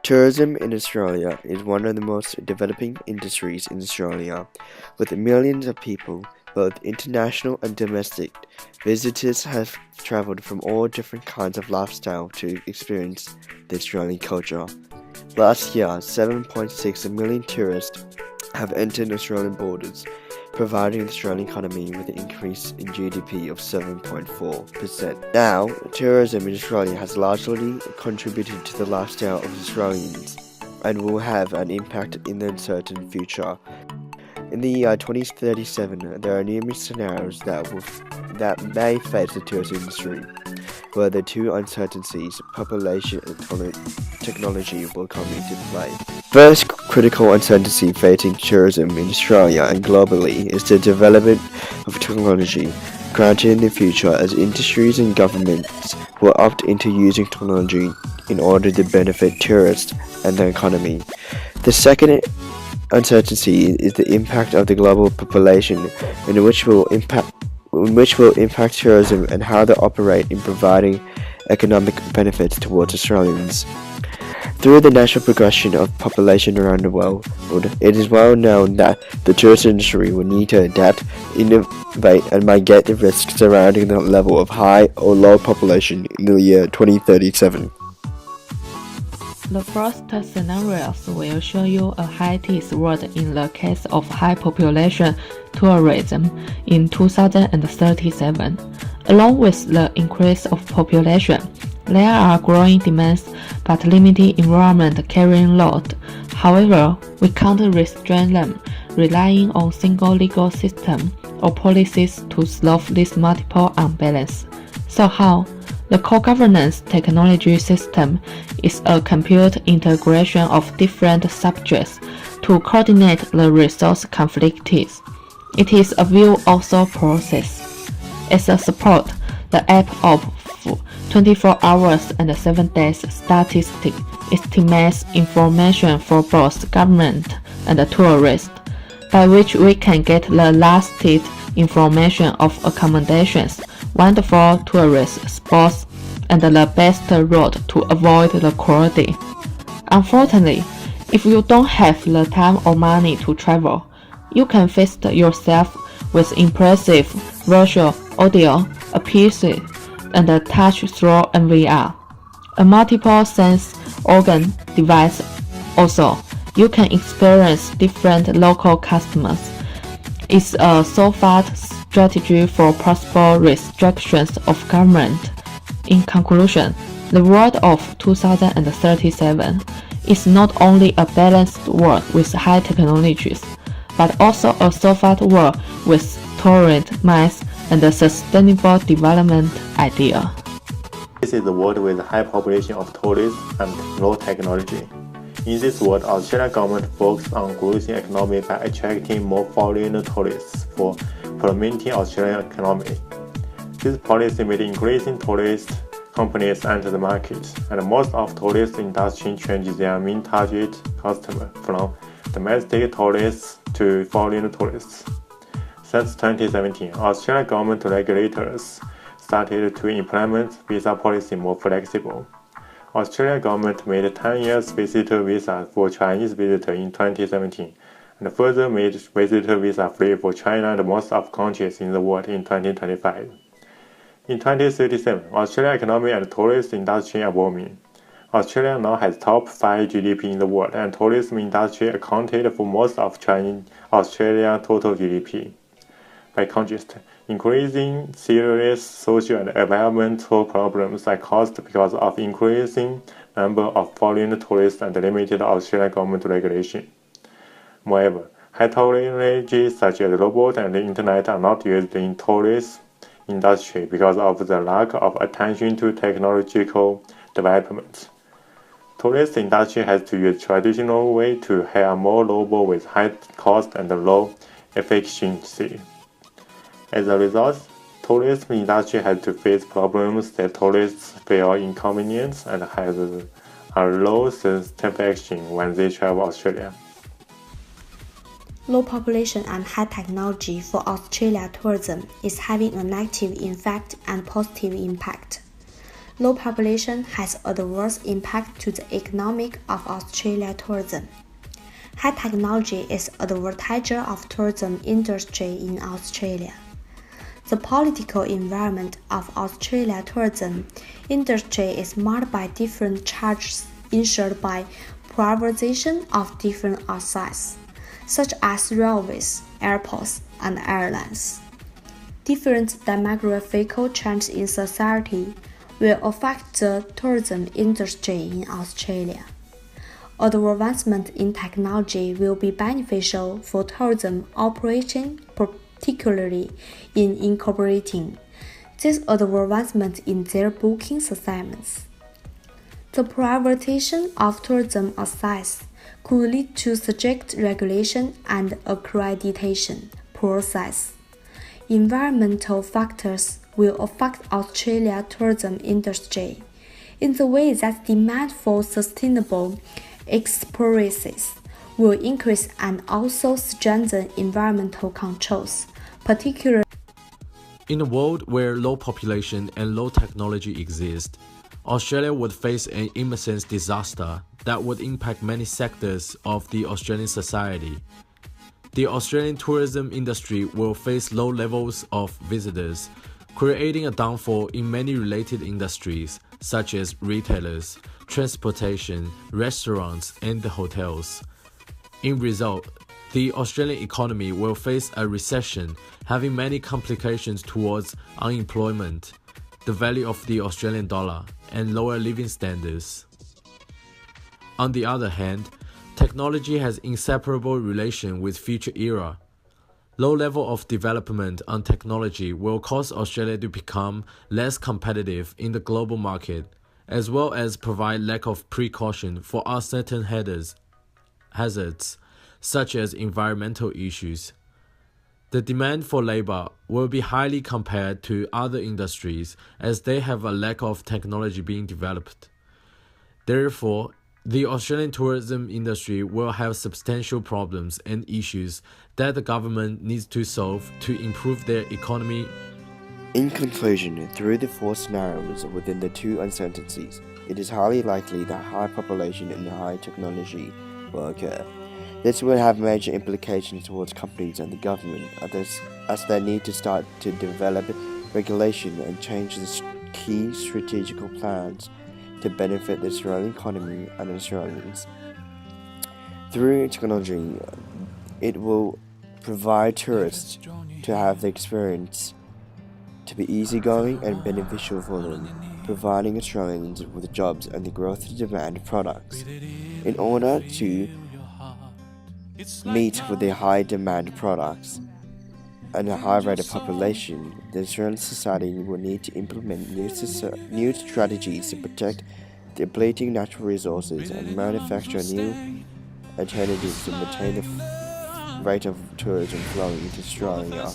Tourism in Australia is one of the most developing industries in Australia, with millions of people, both international and domestic. Visitors have travelled from all different kinds of lifestyle to experience the Australian culture. Last year, 7.6 million tourists have entered Australian borders, providing the Australian economy with an increase in GDP of 7.4%. Now, tourism in Australia has largely contributed to the lifestyle of Australians and will have an impact in the uncertain future. In the year 2037, there are numerous scenarios that may face the tourism industry, where the two uncertainties, population and technology, will come into play. First critical uncertainty facing tourism in Australia and globally is the development of technology, granted in the future as industries and governments will opt into using technology in order to benefit tourists and the economy. The second uncertainty is the impact of the global population, which will impact tourism and how they operate in providing economic benefits towards Australians. Through the natural progression of population around the world, it is well known that the tourism industry will need to adapt, innovate, and mitigate the risks surrounding the level of high or low population in the year 2037. The first scenarios will show you a high-teens world in the case of high population tourism in 2037. Along with the increase of population, there are growing demands but limited environment carrying load. However, we can't restrain them, relying on single legal system or policies to solve this multiple imbalance. So how? The co-governance technology system is a compute integration of different subjects to coordinate the resource conflicts. It is a view also process. As a support, the app of 24 hours and 7 days statistic estimates information for both government and tourists, by which we can get the latest information of accommodations, wonderful tourist spots, and the best route to avoid the quality. Unfortunately, if you don't have the time or money to travel, you can feast yourself with impressive virtual audio, a PC, and a touch through NVR. A multiple sense organ device also. You can experience different local customers. It's a so-far strategy for possible restrictions of government. In conclusion, the world of 2037 is not only a balanced world with high technologies, but also a so-far world with tolerant minds and a sustainable development idea. This is a world with a high population of tourists and low technology. In this world, Australian government focuses on growing economy by attracting more foreign tourists for promoting Australian economy. This policy made increasing tourist companies enter the market, and most of tourist industry changes their main target customer from domestic tourists to foreign tourists. Since 2017, Australian government regulators started to implement visa policy more flexible. Australian government made 10 years visitor visa for Chinese visitors in 2017, and further made visitor visa free for China and most of countries in the world in 2025. In 2037, Australian economy and tourist industry are booming. Australia now has top 5 GDP in the world, and tourism industry accounted for most of Australia's total GDP. By contrast, increasing serious social and environmental problems are caused because of increasing number of foreign tourists and limited Australian government regulation. Moreover, high technology such as robots and the internet are not used in tourist industry because of the lack of attention to technological development. Tourist industry has to use traditional way to hire more robots with high cost and low efficiency. As a result, tourism industry has to face problems that tourists feel inconvenience and have a low satisfaction when they travel Australia. Low population and high technology for Australia tourism is having a negative effect and positive impact. Low population has adverse impact to the economic of Australia tourism. High technology is advantager of tourism industry in Australia. The political environment of Australia tourism industry is marked by different charges ensured by privatization of different assets, such as railways, airports, and airlines. Different demographical changes in society will affect the tourism industry in Australia. Advancement in technology will be beneficial for tourism operation, particularly in incorporating this advancement in their booking systems. The privatization of tourism assets could lead to strict regulation and accreditation process. Environmental factors will affect Australia's tourism industry in the way that demand for sustainable experiences will increase and also strengthen environmental controls, particularly in a world where low population and low technology exist. Australia would face an immense disaster that would impact many sectors of the Australian society. The Australian tourism industry will face low levels of visitors, creating a downfall in many related industries such as retailers, transportation, restaurants, and hotels. In result, the Australian economy will face a recession, having many complications towards unemployment, the value of the Australian dollar, and lower living standards. On the other hand, technology has inseparable relation with future era. Low level of development on technology will cause Australia to become less competitive in the global market, as well as provide lack of precaution for uncertain hazards, such as environmental issues. The demand for labor will be highly compared to other industries as they have a lack of technology being developed. Therefore, the Australian tourism industry will have substantial problems and issues that the government needs to solve to improve their economy. In conclusion, through the four scenarios within the two uncertainties, it is highly likely that high population and high technology will occur. This will have major implications towards companies and the government as they need to start to develop regulation and change the key strategical plans to benefit the Australian economy and Australians. Through technology, it will provide tourists to have the experience to be easygoing and beneficial for them, providing Australians with jobs and the growth of demand products. In order to meet with the high demand products and a high rate of population, the Australian society will need to implement new strategies to protect the depleting natural resources and manufacture new alternatives to maintain the rate of tourism flowing into Australia.